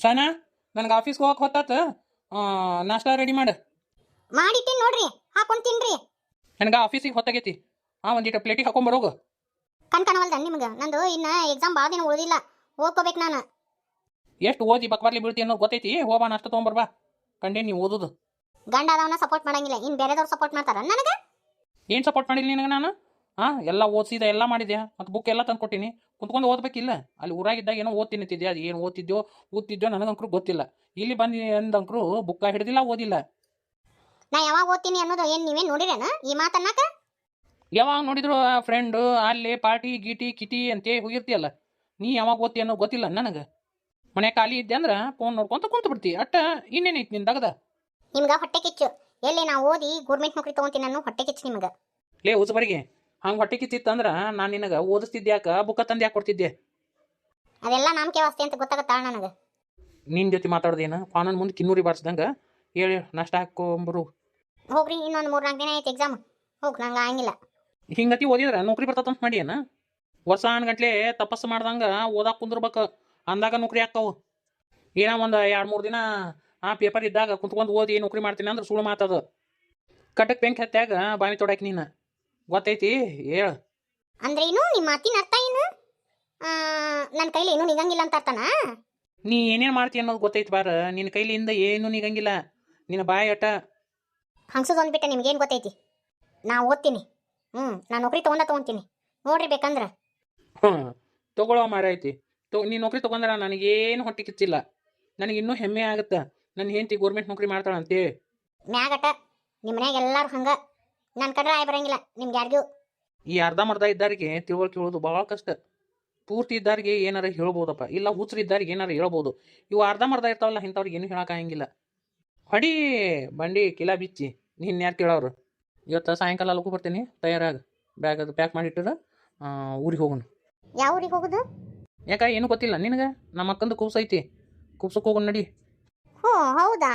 ಸನಾ ನನಗೆ ಆಫೀಸ್ಗೆ ಹೋಗಕ್ಕೆ ಹೊತ್ತಾತ. ನಾಷ್ಟಾ ರೆಡಿ ಮಾಡು. ಮಾಡಿಟ್ಟಿನಿ ನೋಡ್ರಿ, ಹಾಕೊಂಡ್ ತಿನ್ರಿ. ನನಗೆ ಆಫೀಸಿಗೆ ಹೊತ್ತಾಗೈತಿ. ಒಂದಿಟ್ಟು ಪ್ಲೇಟಿಗೆ ಹಾಕೊಂಬರೋಗು. ಕಣ್ಕಣವಲ್ದ ನಿಮ್ಗೆ? ನಂದು ಇನ್ನ ಎಕ್ಸಾಮ್ ಭಾಳ ದಿನ ಉಳಿದಿಲ್ಲ, ಓದ್ಕೋಬೇಕು ನಾನು. ಎಷ್ಟು ಓದಿ ಬಕ್ಬರ್ಲಿ ಬೀಳ್ತಿ ಅನ್ನೋದು ಗೊತ್ತೈತಿ. ಹೋಗ್ಬಾ ನಾಷ್ಟ ತೊಗೊಂಬರ್ಬಾ. ಕಂಡೇ ನೀವು ಓದೋದು. ಗಂಡ ಆದವನ ಸಪೋರ್ಟ್ ಮಾಡಂಗಿಲ್ಲ, ಇನ್ನು ಬೇರೆದವ್ರು ಸಪೋರ್ಟ್ ಮಾಡ್ತಾರ ನನಗೆ? ಏನು ಸಪೋರ್ಟ್ ಮಾಡಿಲ್ಲ ನಿನಗೆ ನಾನು? ಎಲ್ಲ ಓದಿಸಿದೆ, ಎಲ್ಲ ಮಾಡಿದೆ, ಮತ್ತು ಬುಕ್ ಎಲ್ಲ ತಂದು ಕೊಟ್ಟಿನಿ. ಕುಂತ್ಕೊಂಡು ಓದಬೇಕಿಲ್ಲ? ಅಲ್ಲಿ ಊರಾಗಿದ್ದಾಗ ಏನೋ ಓದ್ತೀನಿ ಅಂತಿದ್ದೆ, ಅದು ಏನು ಓದ್ತಿದ್ಯೋ ನನಗಂಕರು ಗೊತ್ತಿಲ್ಲ. ಇಲ್ಲಿ ಬಂದು ಅಂದಂಕರು ಬುಕ್ಕ ಹಿಡ್ದಿಲ್ಲ, ಓದಿಲ್ಲ. ನಾ ಯಾವಾಗ ಓದ್ತೀನಿ ಅನ್ನೋದು ಏನು ನೀವೇನು ನೋಡಿರೇನ ಈ ಮಾತನ್ನಾಕ? ಯಾವಾಗ ನೋಡಿದ್ರು ಫ್ರೆಂಡು ಅಲ್ಲಿ ಪಾರ್ಟಿ ಗೀಟಿ ಕಿಟಿ ಅಂತೇ ಹೋಗಿರ್ತೀಯಲ್ಲ. ನೀ ಯಾವಾಗ ಓದ್ತಿ ಅನ್ನೋದು ಗೊತ್ತಿಲ್ಲ ನನಗೆ. ಮನೆ ಖಾಲಿ ಇದ್ದೆ ಅಂದ್ರೆ ಫೋನ್ ನೋಡ್ಕೊಂತ ಕುಂತು ಬಿಡ್ತಿ ಅಟ್ಟ. ಇನ್ನೇನೈತಿ ನಿಂದಾಗದ? ನಿಮ್ಗೆ ಹೊಟ್ಟೆ ಕಿಚ್ಚು. ಎಲ್ಲಿ ನಾ ಓದಿ ಗೌರ್ಮೆಂಟ್ ನೌಕರಿ ತೊಗೊಂತೀನಿ ಅನ್ನೋ ಹೊಟ್ಟೆ ಕಿಚ್ಚು ನಿಮ್ಗೆ. ಲೇ ಉಸಬರಿಗೆ, ಹಂಗೆ ಹೊಟ್ಟೆ ಕಿತ್ತಿತ್ತಂದ್ರೆ ನಾನು ನಿನಗೆ ಓದಿಸ್ತಿದ್ದೆ ಯಾಕೆ, ಬುಕ್ಕ ತಂದು ಯಾಕೆ ಕೊಡ್ತಿದ್ದೆ? ಅದೆಲ್ಲ ನಂಬಿಕೆ ವಾಸ್ತೆ ಅಂತ ಗೊತ್ತಾಗತ್ತಾಳ ನನಗೆ. ನಿನ್ನ ಜೊತೆ ಮಾತಾಡ್ದೇನು ಫಾನನ್ ಮುಂದೆ ಕಿನ್ನೂರಿ ಬಾರಿಸ್ದಂಗೆ ಹೇಳಿ ನಾಷ್ಟ ಹಾಕೊಂಬರು. ಹೋಗ್ರಿ, ಇನ್ನೊಂದು 3-4 ದಿನ ಐತೆ ಎಕ್ಸಾಮ್. ಹೋಗಿ, ನಂಗೆ ಆಗಿಲ್ಲ. ಹಿಂಗತಿ ಓದಿದ್ರೆ ನೌಕರಿ ಬರ್ತದಂತ ಮಾಡಿ ಏನ? ವರ್ಷಾನ್ಗಟ್ಲೆ ತಪಸ್ಸು ಮಾಡ್ದಂಗೆ ಓದಾಕ ಕುಂದಿರ್ಬೇಕು, ಅಂದಾಗ ನೌಕರಿ ಹಾಕವು. ಏನೋ ಒಂದು 2-3 ದಿನ ಪೇಪರ್ ಇದ್ದಾಗ ಕುಂತ್ಕೊಂಡು ಓದಿ ನೌಕರಿ ಮಾಡ್ತೀನಿ ಅಂದ್ರೆ ಸುಳ್ಳು ಮಾತದು. ಕಟ್ಟಕ್ಕೆ ಬೆಂಕಿ ಹತ್ಯಾಗ ಬಾವಿ ತೊಡಾಕಿ ನೀನು, ಗೊತ್ತೈತಿ? ಹೇಳು. ಅಂದ್ರೆ ಏನು ನಿಮ್ಮ ಮಾತಿನ ಅರ್ಥ ಏನು? ನನ್ನ ಕೈಲಿ ಏನೂ ನಿಗಂಗಿಲ್ಲ ಅಂತ ಅರ್ಥನಾ? ನೀ ಏನೇನು ಮಾಡ್ತೀಯ ಅನ್ನೋದು ಗೊತ್ತೈತಿ ಬಾರ. ನಿನ್ನ ಕೈಲಿಂದ ಏನೂ ನಿಗಂಗಿಲ್ಲ, ನಿನ್ನ ಬಾಯಿ ಅಟ. ಹಂಗ್ಸೋದು ಬಿಟ್ಟೆ ನಿಮ್ಗೇನು ಗೊತ್ತೈತಿ? ನಾ ಓದ್ತೀನಿ. ನಾನು ನೌಕರಿ ತೊಗೊಂತೀನಿ ನೋಡ್ರಿ ಬೇಕಂದ್ರೆ. ತೊಗೊಳ್ಳೋ ಮಾರ ಐತಿ. ನೀನು ನೌಕರಿ ತೊಗೊಂಡ್ರ ನನಗೇನು ಹೊಟ್ಟೆ ಕಿಚ್ಚಿಲ್ಲ. ನನಗೆ ಇನ್ನೂ ಹೆಮ್ಮೆ ಆಗುತ್ತೆ ನನ್ನ ಹೆಂಡತಿ ಗೌರ್ಮೆಂಟ್ ನೌಕರಿ ಮಾಡ್ತಾಳಂತೇಳಿ. ಮ್ಯಾಗಟ ನಿಮ್ಮ ಮನ್ಯಾಗ ಎಲ್ಲರೂ ಹಂಗೆ. ನನ್ನ ಕಡ್ರೆ ಆಯ್ ಬರಂಗಿಲ್ಲ ನಿಮ್ಗೆ ಯಾರಿಗೂ. ಈ ಅರ್ಧಮರ್ಧ ಇದ್ದಾರಿಗೆ ತಿಳುವಳಿಕೆ ಹೇಳೋದು ಭಾಳ ಕಷ್ಟ. ಪೂರ್ತಿ ಇದ್ದಾರಿಗೆ ಏನಾರ ಹೇಳ್ಬೋದಪ್ಪ, ಇಲ್ಲ ಹುಚ್ಚರು ಇದ್ದಾರಿಗೆ ಏನಾರು ಹೇಳ್ಬೋದು. ಇವು ಅರ್ಧಮರ್ಧ ಇರ್ತಾವಲ್ಲ, ಇಂಥವ್ರಿಗೆ ಏನು ಹೇಳೋಕ್ಕಾಗಂಗಿಲ್ಲ. ಹೊಡಿ ಬಂಡಿ ಕಿಲಾ ಬಿಚ್ಚಿ. ನಿನ್ನ ಯಾರು ಕೇಳೋರು? ಇವತ್ತು ಸಾಯಂಕಾಲ ಲಗು ಬರ್ತೀನಿ, ತಯಾರಾಗ. ಬ್ಯಾಗ್ ಅದು ಪ್ಯಾಕ್ ಮಾಡಿಟ್ಟಿರ, ಊರಿಗೆ ಹೋಗೋಣ. ಯಾವ ಊರಿಗೆ ಹೋಗೋದು? ಯಾಕೆ ಏನು ಗೊತ್ತಿಲ್ಲ ನಿನಗೆ? ನಮ್ಮ ಅಕ್ಕಂದು ಕೂಸು ಐತಿ, ಕೂಸಕ್ಕೆ ಹೋಗೋಣ ನಡಿ. ಹ್ಞೂ ಹೌದಾ?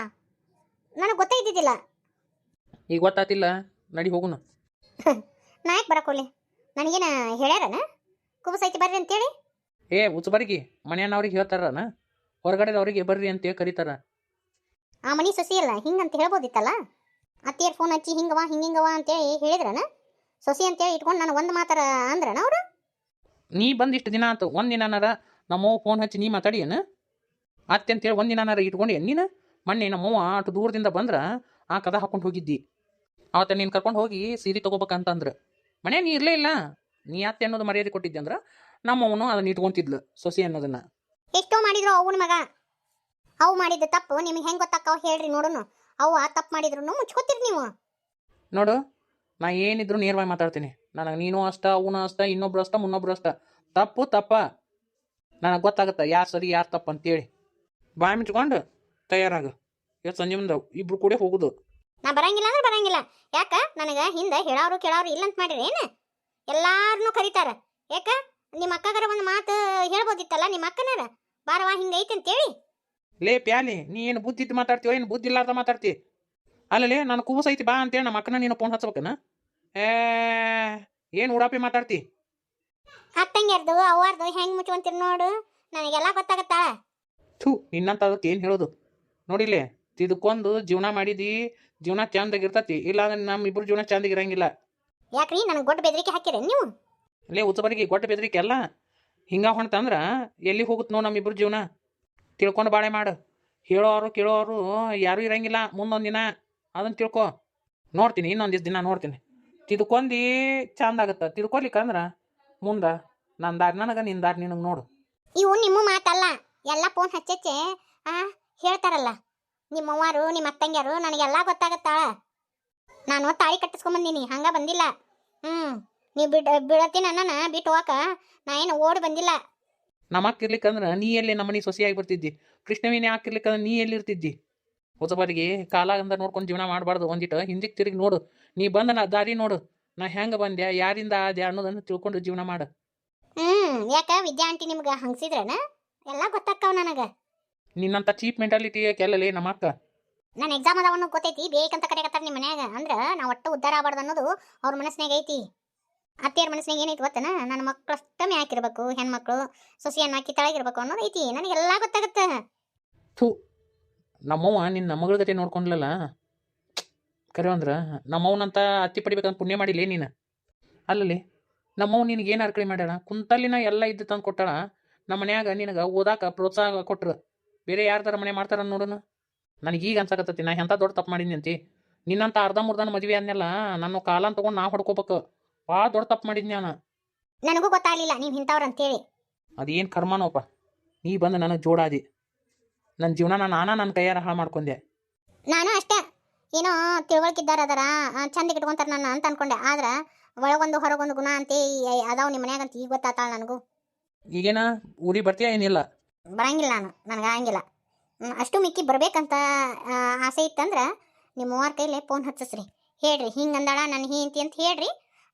ನನಗೆ ಗೊತ್ತಾಯ್ತಿದ್ದಿಲ್ಲ. ಈಗ ಗೊತ್ತಾತಿಲ್ಲ, ನಡಿ ಹೋಗೋಣ. ನಾ ಯಾಕೆ ಬರಕೋಲಿ? ನನಗೇನು ಹೇಳ್ಯಾರನ ಕುಬಸ್ ಐತಿ ಬರ್ರಿ ಅಂತೇಳಿ? ಉಚ್ಚಬರ್ಗಿ ಮನೆಯವ್ರಿಗೆ ಹೇಳ್ತಾರನ, ಹೊರಗಡೆದವ್ರಿಗೆ ಬರ್ರಿ ಅಂತೇಳಿ ಕರೀತಾರ. ಆ ಮನೆ ಸೊಸಿ ಅಲ್ಲ ಹಿಂಗಂತ ಹೇಳ್ಬೋದಿತ್ತಲ್ಲ. ಅತ್ತಿಯರ್ ಫೋನ್ ಹಚ್ಚಿ ಹಿಂಗವ ಹಿಂಗಿಂಗವ ಅಂತೇಳಿ ಹೇಳಿದ್ರನ. ಸೊಸಿ ಅಂತೇಳಿ ಇಟ್ಕೊಂಡು ನಾನು ಒಂದು ಮಾತಾರ ಅಂದ್ರನ ಅವರು? ನೀ ಬಂದು ಇಷ್ಟು ದಿನ ಆಯ್ತು, ಒಂದು ದಿನಾನಾರ ನಮ್ಮವ್ವ ಫೋನ್ ಹಚ್ಚಿ ನೀ ಮಾತಾಡಿಯೇನು? ಅತ್ತೆ ಅಂತೇಳಿ ಒಂದು ದಿನಾನಾರ ಇಟ್ಕೊಂಡು ನೀನು? ಮೊನ್ನೆ ನಮ್ಮವ್ವ ಅಷ್ಟು ದೂರದಿಂದ ಬಂದ್ರೆ ಆ ಕದ ಹಾಕೊಂಡು ಹೋಗಿದ್ದಿ. ಅವತ್ತ ನೀನು ಕರ್ಕೊಂಡು ಹೋಗಿ ಸೀರೆ ತೊಗೋಬೇಕಂತಂದ್ರೆ ಮನೆ ನೀ ಇರಲೇ ಇಲ್ಲ. ನೀ ಅತ್ತೆ ಅನ್ನೋದು ಮರ್ಯಾದೆ ಕೊಟ್ಟಿದ್ದೆ ಅಂದ್ರೆ ನಮ್ಮವನು ಅದನ್ನ ಇಟ್ಕೊಂತಿದ್ಲು, ಸೊಸಿ ಅನ್ನೋದನ್ನ. ಎಷ್ಟೋ ಮಾಡಿದ್ರು ಅವನ ಮಗ. ಅವು ಮಾಡಿದ್ದು ತಪ್ಪು ನಿಮಗೆ ಹೆಂಗೆ ಗೊತ್ತಾಕ್ಕವ ಹೇಳ್ರಿ ನೋಡೋಣ. ಅವು ತಪ್ಪು ಮಾಡಿದ್ರು ಮುಚ್ಕೋತೀರಿ ನೀವು. ನೋಡು, ನಾ ಏನಿದ್ರು ನೇರವಾಗಿ ಮಾತಾಡ್ತೀನಿ. ನನಗೆ ನೀನು ಅಷ್ಟ, ಅವನು ಅಷ್ಟ, ಇನ್ನೊಬ್ರು ಅಷ್ಟ, ಮುನ್ನೊಬ್ರು ಅಷ್ಟ. ತಪ್ಪು ತಪ್ಪ ನನಗೆ ಗೊತ್ತಾಗುತ್ತೆ, ಯಾರು ಸರಿ ಯಾರು ತಪ್ಪು ಅಂತೇಳಿ. ಬಾಯಿ ಮುಚ್ಕೊಂಡು ತಯಾರಾಗ. ಇವತ್ತು ಸಂಜೆ ಮುಂದೆ ಇಬ್ರು ಕೂಡ ಹೋಗುದು. ನಾ ಬರಂಗಿಲ್ಲ ಅಂದ್ರೆ ಬರಂಗಿಲ್ಲ. ಯಾಕ ನನಗೆ ಹಿಂದೆ ಹೇಳೋರು ಕೇಳೋರು ಇಲ್ಲಂತ ಮಾಡಿರಿ ಏನು? ಎಲ್ಲಾರನ್ನೂ ಕರೀತಾರ. ಯಾಕ ನಿಮ್ಮ ಅಕ್ಕಗಾರ ಒಂದು ಮಾತು ಹೇಳ್ಬೋದಿತ್ತಲ್ಲ ನಿಮ್ಮ ಅಕ್ಕನಾರ, ಬಾರವಾ ಹಿಂಗೈತೆ ಅಂತೇಳಿ. ಲೇ ಪ್ಯಾಲಿ, ನೀ ಏನು ಬುದ್ಧಿ ಇದ್ದು ಮಾತಾಡ್ತೀವ, ಏನು ಬುದ್ಧಿ ಇಲ್ಲಾರ್ದ ಮಾತಾಡ್ತಿ? ಅಲ್ಲಲೇ ನಾನು ಕೂಸು ಐತಿ ಬಾ ಅಂತೇಳಿ ನಮ್ಮ ಅಕ್ಕನ ನೀನು ಫೋನ್ ಹಚ್ಬೇಕನ? ಏನು ಉಡಾಪಿ ಮಾತಾಡ್ತಿ? ಅತ್ತಂಗ್ಯಾರ್ದು ಅವ್ವಾರ್ದು ಹೆಂಗೆ ಮುಚ್ಕೊಂತೀರಿ ನೋಡು, ನನಗೆಲ್ಲ ಗೊತ್ತಾಗತ್ತಾಳ. ನಿನ್ನಂತ ಅದಕ್ಕೆ ಏನು ಹೇಳೋದು? ನೋಡಿಲ್ಲೇ, ತಿದ್ಕೊಂಡು ಜೀವನ ಮಾಡಿದಿ, ಜೀವನ ಚಂದಾಗಿರ್ತತಿ. ಇಲ್ಲಾಂದ್ರೆ ನಮ್ಮಿಬ್ರು ಜೀವನ ಚಂದಾಗಿರಂಗಿಲ್ಲ. ಯಾಕ್ರಿ ನನಗೆ ಗೊಡ್ಡ ಬೆದರಿಕೆ ಹಾಕಿರಿ ನೀವು? ಲೇ ಉಚ್ಚಬರಿಗೆ ಗೊಟ್ಟ ಬೆದರಿಕೆ ಅಲ್ಲ. ಹಿಂಗ ಹೊಣ್ತಂದ್ರೆ ಎಲ್ಲಿ ಹೋಗುತ್ತೆ ನೋ ನಮ್ಮಿಬ್ರು ಜೀವನ? ತಿಳ್ಕೊಂಡು ಬಾಳೆ ಮಾಡು. ಹೇಳೋರು ಕೇಳೋರು ಯಾರೂ ಇರಂಗಿಲ್ಲ ಮುಂದೊಂದು ದಿನ, ಅದನ್ನು ತಿಳ್ಕೊ. ನೋಡ್ತೀನಿ, ಇನ್ನೊಂದು ದಿನ ನೋಡ್ತೀನಿ. ತಿದ್ಕೊಂಡು ಚಂದ ಆಗತ್ತೆ. ತಿಳ್ಕೊಲಿಕ್ಕಂದ್ರೆ ಮುಂದೆ ನನ್ನ ದಾರಿ ನನಗೆ, ನಿನ್ನ ದಾರಿ ನಿನಗೆ ನೋಡು. ಇವು ನಿಮ್ಮ ಮಾತಲ್ಲ, ಎಲ್ಲ ಫೋನ್ ಹಚ್ಚೆ ಹೇಳ್ತಾರಲ್ಲ ನಿಮ್ಮವ್ವಾರು ನಿಮ್ಮ ಅತ್ತಂಗ್ಯಾರು. ನನಗೆಲ್ಲ ಗೊತ್ತಾಗತ್ತಾಳ. ನಾನು ತಾಳಿ ಕಟ್ಟಿಸ್ಕೊಂಬಂದೀನಿ, ಹಂಗೆ ಬಂದಿಲ್ಲ. ನೀವು ಬಿಡತ್ತೀನಿ ನನ್ನ ಬಿಟ್ಟು ಹೋಗಕ ನಾ ಏನು ಓಡಿ ಬಂದಿಲ್ಲ. ನಮ್ಮ ಅಕ್ಕ ಇರ್ಲಿಕ್ಕಂದ್ರೆ ನೀ ಎಲ್ಲಿ ನಮ್ಮನೆ ಸೊಸೆಯಾಗಿ ಬರ್ತಿದ್ದಿ? ಕೃಷ್ಣವೇಣಿ ಹಾಕಿರ್ಲಿಕ್ಕಂದ್ರೆ ನೀ ಎಲ್ಲಿರ್ತಿದ್ದಿ? ಹೊಸಬರಿಗೆ ಕಾಲಾಗಂದ ನೋಡ್ಕೊಂಡು ಜೀವನ ಮಾಡಬಾರ್ದು. ಒಂದಿಟ್ಟು ಹಿಂದಿಗೆ ತಿರುಗಿ ನೋಡು. ನೀ ಬಂದ ನಾ ದಾರಿ ನೋಡು, ನಾ ಹೆಂಗೆ ಬಂದೆ, ಯಾರಿಂದ ಆದೆ ಅನ್ನೋದನ್ನು ತಿಳ್ಕೊಂಡು ಜೀವನ ಮಾಡು. ಯಾಕ ವಿದ್ಯಾ ಆಂಟಿ ನಿಮ್ಗೆ ಹಂಗ್ಸಿದ್ರನ? ಎಲ್ಲ ಗೊತ್ತಾಕ್ಕವ ನನಗೆ. ನಿನ್ನಂಥ ಚೀಪ್ ಮೆಂಟಾಲಿಟಿ ಯಾಕೆಲ್ಲಲೇ ನಮ್ಮ ಅಕ್ಕ? ನನ್ನ ಎಕ್ಸಾಮ್ ಅದಾವನ್ನೋ ಗೊತ್ತೈತಿ, ಬೇಕಂತ ಕರೆಯಕತ್ತಾರ ನಿಮ್ಮ ಮನ್ಯಾಗ. ಅಂದ್ರೆ ನಾ ಒಟ್ಟು ಉದ್ಧಾರ ಆಗ್ಬಾರ್ದು ಅನ್ನೋದು ಅವ್ರ ಮನಸ್ಸಿನಾಗ ಐತಿ. ಅತ್ತೆಯರ ಮನಸ್ಸಿನಾಗ ಏನೈತಿ ಗೊತ್ತನ? ನನ್ನ ಮಕ್ಕಳು ಅಷ್ಟಮೇ ಹಾಕಿರ್ಬೇಕು, ಹೆಣ್ಮಕ್ಳು ಸೊಸೆಯನ್ನು ಹಾಕಿ ತಳಗಿರ್ಬೇಕು ಅನ್ನೋದು ಐತಿ. ನನಗೆಲ್ಲ ಗೊತ್ತಾಗತ್ತೆ. ಥೂ ನಮ್ಮವ್ವ ನಿನ್ನ ಮಗಳ ಗತೆ ನೋಡ್ಕೊಂಡ್ಲಲ್ಲ ಕರೆ ಅಂದ್ರೆ ನಮ್ಮವನಂತ ಅತ್ತಿ ಪಡಿಬೇಕಂತ ಪುಣ್ಯ ಮಾಡಿಲ್ಲ ನೀನು ಅಲ್ಲಲ್ಲಿ ನಮ್ಮವ್ ನಿನಗೆ ಏನು ಅರ್ಕಳಿ ಮಾಡ್ಯಾಳ ಕುಂತಲ್ಲಿನ ಎಲ್ಲ ಇದ್ದು ತಂದು ಕೊಟ್ಟಾಳ ನಮ್ಮ ಮನ್ಯಾಗ ನಿನಗೆ ಓದಾಕ ಪ್ರೋತ್ಸಾಹ ಕೊಟ್ರು ಬೇರೆ ಯಾರ್ದಾರ ಮನೆ ಮಾಡ್ತಾರ ನೋಡೋಣ ನನಗೀಗ ಅನ್ಸಕತ್ತತಿ ನಾ ಎಂಥ ದೊಡ್ಡ ತಪ್ಪು ಮಾಡೀನಿ ಅಂತಿ ನಿನ್ನಂತ ಅರ್ಧ ಮುರ್ದನ ಮದುವೆ ಅನ್ನೆಲ್ಲ ನನ್ನ ಕಾಲನ್ ತೊಗೊಂಡು ನಾ ಹೊಡ್ಕೋಬೇಕು ಭಾಳ ದೊಡ್ಡ ತಪ್ಪು ಮಾಡಿದ್ನಿ ನಾನು ನನಗೂ ಗೊತ್ತಾಗ್ಲಿಲ್ಲ ನೀವು ಇಂಥವ್ರು ಅಂತೇಳಿ. ಅದೇನು ಕರ್ಮನೋಪ್ಪ ನೀ ಬಂದು ನನಗೆ ಜೋಡಾದಿ ನನ್ನ ಜೀವನ ನಾನಾ ನನ್ನ ಕೈಯಾರ ಹಾಳು ಮಾಡ್ಕೊಂಡೆ. ನಾನು ಅಷ್ಟೇ ಏನೋ ತಿಳುವಳಿಕಿದ್ದಾರ ಅದರ ಚಂದ ಇಟ್ಕೊಂತಾರ ನನ್ನ ಅಂತ ಅನ್ಕೊಂಡೆ. ಆದ್ರೆ ಒಳಗೊಂದು ಹೊರಗೊಂದು ಗುಣ ಅಂತೆ ಅದಾವ ನಿಮ್ಮ ಮನ್ಯಾಗ ಅಂತ ಈಗ ಗೊತ್ತಾತಾಳ ನನಗೂ. ಈಗೇನ ಊರಿಗೆ ಬರ್ತೀಯ ಏನಿಲ್ಲ? ಬರಂಗಿಲ್ಲ ನನಗೆ ಆಗಂಗಿಲ್ಲ. ಅಷ್ಟು ಮಿಕ್ಕಿ ಬರ್ಬೇಕಂತ ಆಸೆ ಇತ್ತಂದ್ರೆ ನಿಮ್ಮ ಅವ್ವಾರ ಕೈಲೇ ಫೋನ್ ಹಚ್ಚಿಸ್ರಿ, ಹೇಳ್ರಿ ಹಿಂಗೆ ಅಂದಾಳ ನನ್ನ ಹಿಂತಿ ಅಂತ ಹೇಳ್ರಿ,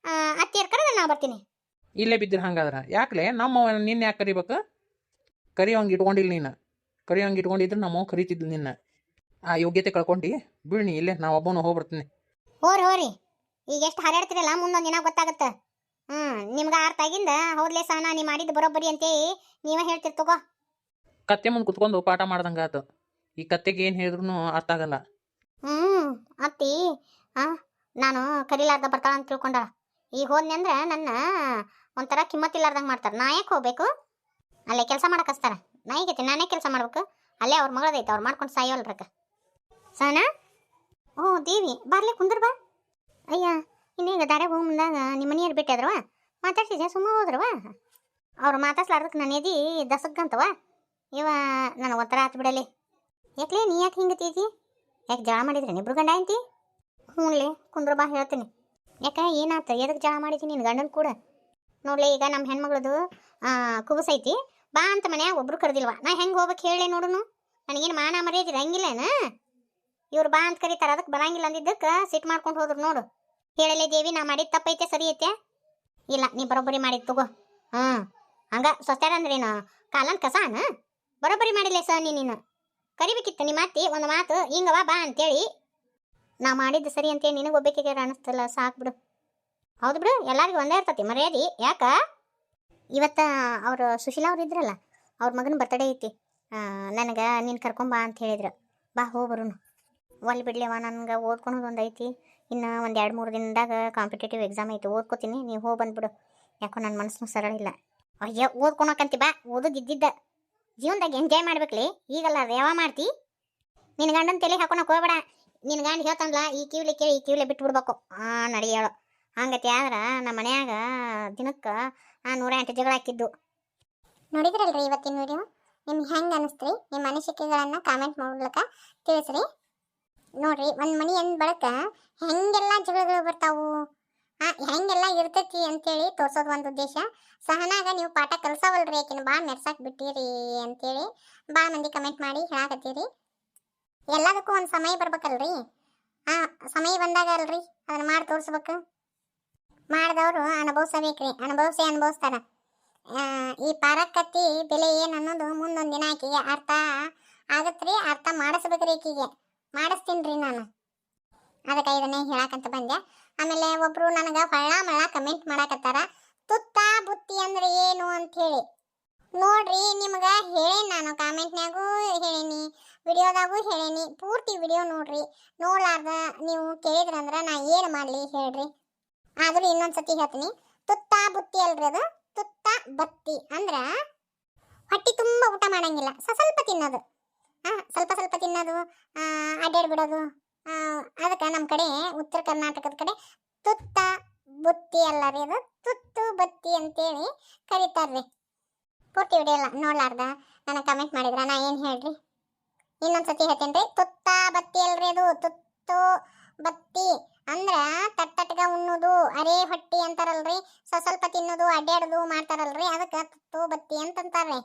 ಅತ್ತಿಯರ್ ಕರೆದ್ರೆ ನಾ ಬರ್ತೀನಿ. ಇಲ್ಲೇ ಬಿದ್ದಿರ ಹಂಗಾದ್ರೆ ಯಾಕಲೆ ನಮ್ಮ ನಿನ್ನ ಯಾಕೆ ಕರಿಬೇಕು? ಕರಿಯೋಂಗೆ ಇಟ್ಕೊಂಡಿಲ್ಲ ನೀನು, ಕರಿಯೋಂಗೆ ಇಟ್ಕೊಂಡಿದ್ರೆ ನಮ್ಮವ್ ಕರಿತಿದ್ಲು ನಿನ್ನ. ಆ ಯೋಗ್ಯತೆ ಕಳ್ಕೊಂಡು ಬೀಳ್ನಿ ಇಲ್ಲೇ ನಾ ಒಬ್ಬನು ಹೋಗ್ಬರ್ತೀನಿ. ಹೋರಿ ಈಗ ಎಷ್ಟು ಹಾರಾಡ್ತಿರಲ್ಲ ಮುಂದೊಂದು ದಿನ ಗೊತ್ತಾಗತ್ತೆ. ನಿಮ್ಗೆ ಅರ್ಥ ಆಗಿಂದ ಹೌದ್ಲೇ ಸಹನಾ ನೀ ಮಾಡಿದ್ದು ಬರೋಬ್ಬರಿ ಅಂತೇಳಿ ನೀವೇ ಹೇಳ್ತಿರ್ ತಗೋ. ಕತ್ತೆ ಮುಂದೆ ಕುತ್ಕೊಂಡು ಪಾಠ ಮಾಡ್ದಂಗೆ ಆತು. ಈ ಕತ್ತೆಗೆ ಏನು ಹೇಳಿದ್ರು ಅರ್ಥ ಆಗಲ್ಲ. ಅತ್ತಿ ನಾನು ಕರಿಲಾರ್ದ ಬರ್ತಾಳ ಅಂತ ತಿಳ್ಕೊಂಡ. ಈಗ ಹೋದ್ನಿ ಅಂದ್ರೆ ನನ್ನ ಒಂಥರ ಕಿಮ್ಮತ್ತಿಲ್ಲಾರ್ದಂಗೆ ಮಾಡ್ತಾರೆ. ನಾ ಯಾಕೆ ಹೋಗ್ಬೇಕು? ಅಲ್ಲೇ ಕೆಲಸ ಮಾಡಕ್ಕೆ ಹಚ್ತಾರ. ನಾ ಈಗೈತಿ ನಾನೇ ಕೆಲಸ ಮಾಡ್ಬೇಕು. ಅಲ್ಲೇ ಅವ್ರ ಮಗಳದೈತೆ, ಅವ್ರು ಮಾಡ್ಕೊಂಡು ಸಾಯೋಲ್ರಕ್ಕ. ಸಹನಾ, ಓ ದೇವಿ ಬಾರ್ಲಿ ಕುಂದ್ರ ಬಾ. ಅಯ್ಯ ಇನ್ನೀಗ ದಾರ್ಯಾಗ ಹೋಗಿ ಮುಂದಾಗ ನಿಮ್ಮ ಮನೆಯವ್ರು ಬಿಟ್ಟಿದ್ರವ ಮಾತಾಡ್ಸಿದ್ದೆ ಸುಮ್ಮ ಹೋದ್ರವ. ಅವ್ರು ಮಾತಾಡ್ಸ್ಲಾರ್ದಕ್ಕೆ ನನ್ನ ಎದಿ ದಸಕ್ಕಂತವ. ಇವ ನನಗೆ ಒಂಥರ ಆತು ಬಿಡಲಿ. ಯಾಕ್ಲೇ ನೀ ಯಾಕೆ ಹಿಂಗತ್ತೀತಿ? ಯಾಕೆ ಜಳ ಮಾಡಿದ್ರಿ ಇಬ್ರು ಗಂಡ ಅಂತಿ? ಹ್ಞೂನ್ಲೇ ಕುಂದ್ರ ಬಾ ಹೇಳ್ತೀನಿ. ಯಾಕೆ ಏನಾತ? ಎದಕ್ಕೆ ಜಳ ಮಾಡಿದ್ದೀನಿ ನಿನ್ನ ಗಂಡನ ಕೂಡ? ನೋಡ್ಲಿ ಈಗ ನಮ್ಮ ಹೆಣ್ಮಗಳದು ಕುಬಸೈತಿ ಬಾ ಅಂತ ಮನ್ಯಾಗ ಒಬ್ರು ಕರೆದಿಲ್ವ. ನಾ ಹೆಂಗೆ ಹೋಗ್ಬೇಕು ಹೇಳಿ ನೋಡುನು. ನನಗೇನು ಮಾನ ಮರ್ಯಾದಿರ ಹಂಗಿಲ್ಲೇನ? ಇವ್ರು ಬಾ ಅಂತ ಕರೀತಾರ, ಅದಕ್ಕೆ ಬರಂಗಿಲ್ಲ ಅಂದಿದ್ದಕ್ಕೆ ಸಿಟ್ಟು ಮಾಡ್ಕೊಂಡು ಹೋದ್ರು ನೋಡು. ಹೇಳಲೇ ದೇವಿ ನಾ ಮಾಡಿದ ತಪ್ಪೈತೆ ಸರಿ ಐತೆ? ಇಲ್ಲ ನೀ ಬರೋಬ್ಬರಿ ಮಾಡಿದ್ ತಗೋ. ಹಂಗ ಸ್ವಸ್ತಾರ ಅಂದ್ರೇನು ಕಾಲನ್ ಕಸಾನ? ಬರೋಬ್ಬರಿ ಮಾಡಿಲ್ಲ ಸ ನೀನು. ಕರಿಬೇಕಿತ್ತು ನಿಮ್ಮ ಅತ್ತಿ ಒಂದು ಮಾತು ಹಿಂಗವ ಬಾ ಅಂತೇಳಿ. ನಾ ಮಾಡಿದ್ದು ಸರಿ ಅಂತೇಳಿ ನಿನಗೆ ಒಬ್ಬಾಕಿಗೆ ಅನಿಸ್ತಲ್ಲ, ಸಾಕು ಬಿಡು. ಹೌದು ಬಿಡು, ಎಲ್ಲರಿಗೂ ಒಂದೇ ಇರ್ತತಿ ಮರ್ಯಾದೆ. ಯಾಕ ಇವತ್ತು ಅವರು ಸುಶೀಲಾ ಅವ್ರು ಇದ್ರಲ್ಲ, ಅವ್ರ ಮಗನ ಬರ್ತಡೇ ಐತಿ. ನನಗೆ ನೀನು ಕರ್ಕೊಂಬಾ ಅಂತ ಹೇಳಿದ್ರು. ಬಾ ಹೋಗ್ಬರುನು. ಒಲ್ಲಿ ಬಿಡ್ಲಿವ, ನನಗೆ ಓದ್ಕೊಳೋದು ಒಂದು ಐತಿ. ಇನ್ನು ಒಂದು 2-3 ದಿನದಾಗ ಕಾಂಪಿಟೇಟಿವ್ ಎಕ್ಸಾಮ್ ಐತಿ, ಓದ್ಕೋತೀನಿ. ನೀವು ಹೋಗಿ ಬಂದ್ಬಿಡು. ಯಾಕೋ ನನ್ನ ಮನಸ್ಸು ಸರಳ ಇಲ್ಲ. ಅಯ್ಯೋ ಓದ್ಕೊಳಕಂತಿ ಬಾ, ಓದೋದು ಇದ್ದಿದ್ದ ಜೀವನದಾಗ ಎಂಜಾಯ್ ಮಾಡ್ಬೇಕ್ಲಿ. ಈಗಲ್ಲ ಯಾವ ಮಾಡ್ತಿ? ನಿನ್ನ ಗಂಡನ ತಲೆ ಹಾಕೊಳಕ್ ಹೋಗ್ಬೇಡ. ನಿನ್ನ ಗಂಡ ಹೇಳ್ತಾನಲ್ಲ ಈ ಕಿವಿಲೆ ಕೇಳಿ ಈ ಕಿವಿಲೆ ಬಿಟ್ಟು ಬಿಡ್ಬೇಕು. ನಡಿಯೇಳು ಹಂಗತಿ. ಆದ್ರೆ ನಮ್ಮ ಮನ್ಯಾಗ ದಿನಕ್ಕೆ 108 ಜಗಳ ಹಾಕಿದ್ದು. ನೋಡಿದ್ರಲ್ರಿ ಇವತ್ತಿನ ವಿಡಿಯೋ? ನಿಮ್ಗೆ ಹೆಂಗೆ ಅನಿಸ್ತ್ರಿ? ನಿಮ್ಮ ಅನಿಸಿಕೆಗಳನ್ನು ಕಾಮೆಂಟ್ ಮಾಡ್ಲಿಕ್ಕ ತಿಳಿಸ್ರಿ. ನೋಡ್ರಿ, ಒಂದು ಮನೆ ಅಂದ ಬಳಕ ಹೆಂಗೆಲ್ಲ ಜಗಳಗಳು ಬರ್ತಾವು, ಹೆಂಗೆಲ್ಲ ಇರ್ತೈತಿ ಅಂತೇಳಿ ತೋರ್ಸೋದು ಒಂದು ಉದ್ದೇಶ. ಸಹನಾಗ ನೀವು ಪಾಠ ಕಲ್ಸವಲ್ರಿ, ಯಾಕಿನ ಭಾಳ ಮೆರ್ಸಾಕ್ ಬಿಟ್ಟಿರಿ ಅಂತೇಳಿ ಭಾಳ ಮಂದಿ ಕಮೆಂಟ್ ಮಾಡಿ ಹೇಳಾಕತ್ತೀರಿ. ಎಲ್ಲದಕ್ಕೂ ಒಂದು ಸಮಯ ಬರ್ಬೇಕಲ್ರಿ. ಸಮಯ ಬಂದಾಗ ಅಲ್ರಿ ಅದನ್ನ ಮಾಡಿ ತೋರಿಸ್ಬೇಕು. ಮಾಡಿದವರು ಅನುಭವಿಸಬೇಕ್ರಿ, ಅನುಭವಿಸ್ತಾರ. ಈ ಪಾರಕತ್ತಿ ಬೆಲೆ ಏನು ಅನ್ನೋದು ಮುಂದೊಂದು ದಿನ ಆಕಿಗೆ ಅರ್ಥ ಆಗತ್ರಿ. ಅರ್ಥ ಮಾಡಿಸ್ಬೇಕ್ರಿ, ಆಕಿಗೆ ಮಾಡಿಸ್ತೀನಿ ನಾನು. ಅದಕ್ಕೆ ಇದನ್ನೇ ಹೇಳಾಕಂತ ಬಂದೆ. ಆಮೇಲೆ ಒಬ್ರು ನನಗೆ ಹೊಳ್ಳ ಕಮೆಂಟ್ ಮಾಡಾಕತ್ತಾರ, ತುತ್ತ ಬುತ್ತಿ ಅಂದ್ರೆ ಏನು ಅಂತ ಹೇಳಿ. ನೋಡ್ರಿ, ನಿಮ್ಗೆ ಹೇಳೇನಿ ನಾನು, ಕಾಮೆಂಟ್ನಾಗೂ ಹೇಳೀನಿ, ವಿಡಿಯೋದಾಗೂ ಹೇಳೀನಿ. ಪೂರ್ತಿ ವಿಡಿಯೋ ನೋಡ್ರಿ. ನೋಡ್ಲಾರ್ದ ನೀವು ಕೇಳಿದ್ರಂದ್ರೆ ನಾ ಏನು ಮಾಡಲಿ ಹೇಳ್ರಿ. ಆದರೂ ಇನ್ನೊಂದ್ಸತಿ ಹೇಳ್ತೀನಿ, ತುತ್ತ ಬುತ್ತಿ ಅಲ್ರಿ, ಅದು ತುತ್ತ ಬತ್ತಿ. ಅಂದ್ರೆ ಹೊಟ್ಟಿ ತುಂಬ ಊಟ ಮಾಡಂಗಿಲ್ಲ, ಸ್ವಲ್ಪ ತಿನ್ನೋದು. ಸ್ವಲ್ಪ ತಿನ್ನೋದು, ಅಡ್ಡಾಡ್ಬಿಡೋದು. ಅದಕ್ಕೆ ನಮ್ಮ ಕಡೆ ಉತ್ತರ ಕರ್ನಾಟಕದ ಕಡೆ ತುತ್ತ ಬುತ್ತಿ ಅಲ್ಲ ರೀ, ಅದು ತುತ್ತು ಬತ್ತಿ ಅಂತೇಳಿ ಕರೀತಾರ್ರಿ. ಪೂರ್ತಿ ವಿಡಿಯೋ ಎಲ್ಲ ನೋಡ್ಲಾರ್ದ ನನಗೆ ಕಮೆಂಟ್ ಮಾಡಿದ್ರ ನಾ ಏನು ಹೇಳ್ರಿ? ಇನ್ನೊಂದ್ಸತಿ ಹೇಳ್ತೇನೆ ರೀ, ತುತ್ತ ಬತ್ತಿ ಅಲ್ರಿ, ಅದು ತುತ್ತು ಬತ್ತಿ. ಅಂದ್ರ ತಟ್ಟಗ ಉಣ್ಣೋದು, ಅರೇ ಹೊಟ್ಟಿ ಅಂತಾರಲ್ರಿ, ಸ್ವಲ್ಪ ತಿನ್ನೋದು ಅಡ್ಡಾಡೋದು ಮಾಡ್ತಾರಲ್ರಿ, ಅದಕ್ಕೆ ತುತ್ತು ಬತ್ತಿ ಅಂತಂತಾರ್ರಿ.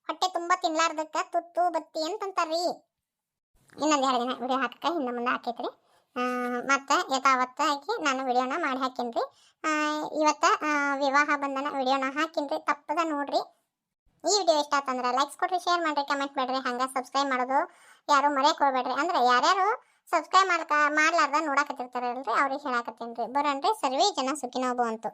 ಹೊಟ್ಟೆ ತುಂಬ ತಿನ್ಲಾರ್ದಕ್ಕೆ ತುತ್ತು ಬತ್ತಿ ಅಂತಂತಾರ್ರಿ. ಇನ್ನೊಂದು 2 ದಿನ ವಿಡಿಯೋ ಹಾಕಕ್ಕೆ ಹಿಂದೆ ಮುಂದೆ ಹಾಕೈತ್ರಿ. ಮತ್ತು ಯಥಾವತ್ತ ಹಾಕಿ ನಾನು ವಿಡಿಯೋನ ಮಾಡಿ ಹಾಕೀನಿ. ಇವತ್ತು ವಿವಾಹ ಬಂಧನ ವಿಡಿಯೋನ ಹಾಕೀನಿ, ತಪ್ಪದ ನೋಡ್ರಿ. ಈ ವಿಡಿಯೋ ಇಷ್ಟ ಆತಂದ್ರೆ ಲೈಕ್ಸ್ ಕೊಡ್ರಿ, ಶೇರ್ ಮಾಡ್ರಿ, ಕಮೆಂಟ್ ಮಾಡ್ರಿ. ಹಂಗೆ ಸಬ್ಸ್ಕ್ರೈಬ್ ಮಾಡೋದು ಯಾರು ಮರೆಯಕ್ಕೆ ಹೋಗ್ಬೇಡ್ರಿ. ಅಂದ್ರೆ ಯಾರ್ಯಾರು ಸಬ್ಸ್ಕ್ರೈಬ್ ಮಾಡ್ಲಾರ್ದ ನೋಡಾಕತ್ತಿರ್ತಾರಲ್ರಿ ಅವ್ರಿಗೆ ಹೇಳಾಕತ್ತೀನಿ ರೀ. ಬರೋಣ್ರಿ. ಸರ್ವೇ ಜನ ಸುಖಿನೋ ಭವಂತು.